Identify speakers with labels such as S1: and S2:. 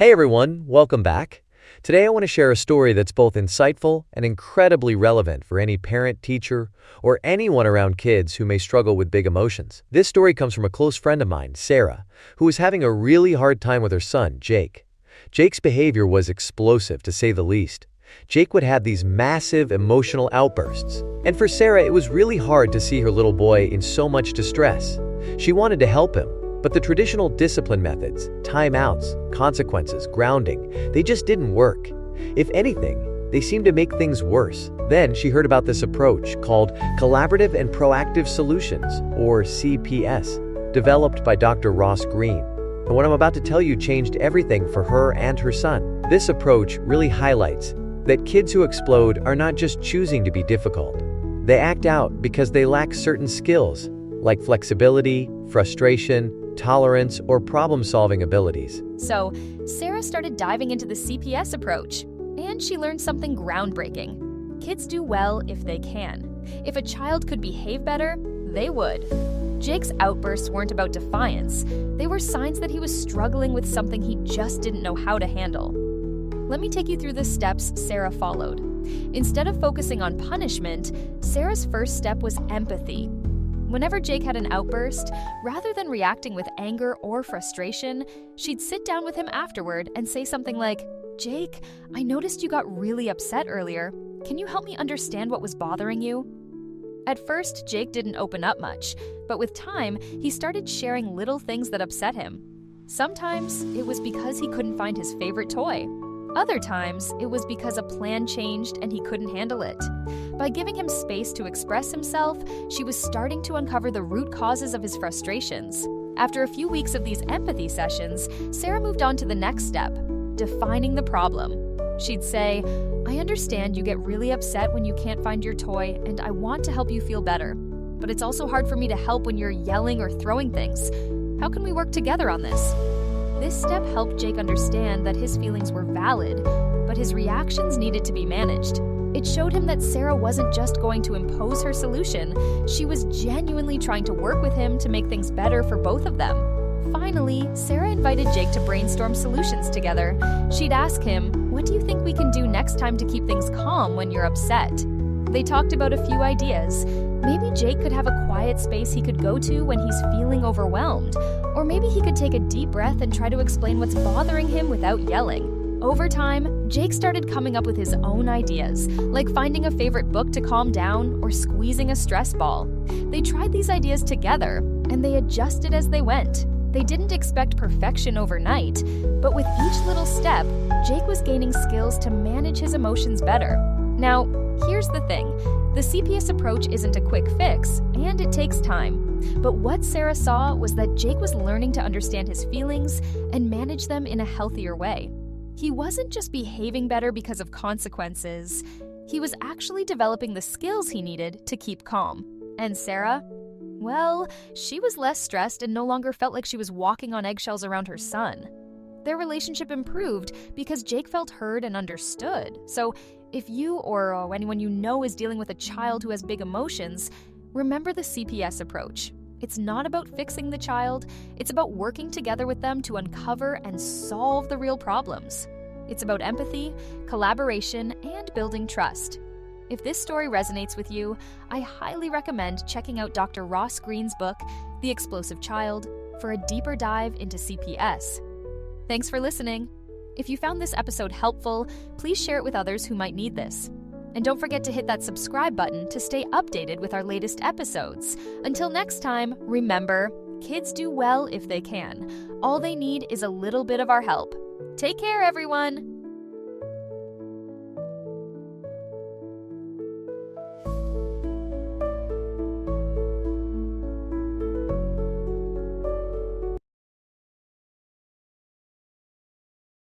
S1: Hey everyone, welcome back. Today I want to share a story that's both insightful and incredibly relevant for any parent, teacher, or anyone around kids who may struggle with big emotions. This story comes from a close friend of mine, Sarah, who was having a really hard time with her son, Jake. Jake's behavior was explosive, to say the least. Jake would have these massive emotional outbursts. And for Sarah, it was really hard to see her little boy in so much distress. She wanted to help him, but the traditional discipline methods, timeouts, consequences, grounding, they just didn't work. If anything, they seemed to make things worse. Then she heard about this approach called Collaborative and Proactive Solutions, or CPS, developed by Dr. Ross Greene. And what I'm about to tell you changed everything for her and her son. This approach really highlights that kids who explode are not just choosing to be difficult. They act out because they lack certain skills, like flexibility, frustration, tolerance, or problem-solving abilities.
S2: So, Sarah started diving into the CPS approach, and she learned something groundbreaking. Kids do well if they can. If a child could behave better, they would. Jake's outbursts weren't about defiance. They were signs that he was struggling with something he just didn't know how to handle. Let me take you through the steps Sarah followed. Instead of focusing on punishment, Sarah's first step was empathy. Whenever Jake had an outburst, rather than reacting with anger or frustration, she'd sit down with him afterward and say something like, "Jake, I noticed you got really upset earlier. Can you help me understand what was bothering you?" At first, Jake didn't open up much, but with time, he started sharing little things that upset him. Sometimes, it was because he couldn't find his favorite toy. Other times, it was because a plan changed and he couldn't handle it. By giving him space to express himself, she was starting to uncover the root causes of his frustrations. After a few weeks of these empathy sessions, Sarah moved on to the next step, defining the problem. She'd say, "I understand you get really upset when you can't find your toy, and I want to help you feel better. But it's also hard for me to help when you're yelling or throwing things. How can we work together on this?" This step helped Jake understand that his feelings were valid, but his reactions needed to be managed. It showed him that Sarah wasn't just going to impose her solution, she was genuinely trying to work with him to make things better for both of them. Finally, Sarah invited Jake to brainstorm solutions together. She'd ask him, "What do you think we can do next time to keep things calm when you're upset?" They talked about a few ideas. Maybe Jake could have a quiet space he could go to when he's feeling overwhelmed. Or maybe he could take a deep breath and try to explain what's bothering him without yelling. Over time, Jake started coming up with his own ideas, like finding a favorite book to calm down or squeezing a stress ball. They tried these ideas together, and they adjusted as they went. They didn't expect perfection overnight, but with each little step, Jake was gaining skills to manage his emotions better. Now, here's the thing. The CPS approach isn't a quick fix, and it takes time. But what Sarah saw was that Jake was learning to understand his feelings and manage them in a healthier way. He wasn't just behaving better because of consequences. He was actually developing the skills he needed to keep calm. And Sarah? Well, she was less stressed and no longer felt like she was walking on eggshells around her son. Their relationship improved because Jake felt heard and understood. So if you or anyone you know is dealing with a child who has big emotions, remember the CPS approach. It's not about fixing the child, it's about working together with them to uncover and solve the real problems. It's about empathy, collaboration, and building trust. If this story resonates with you, I highly recommend checking out Dr. Ross Greene's book, The Explosive Child, for a deeper dive into CPS. Thanks for listening. If you found this episode helpful, please share it with others who might need this. And don't forget to hit that subscribe button to stay updated with our latest episodes. Until next time, remember, kids do well if they can. All they need is a little bit of our help. Take care, everyone!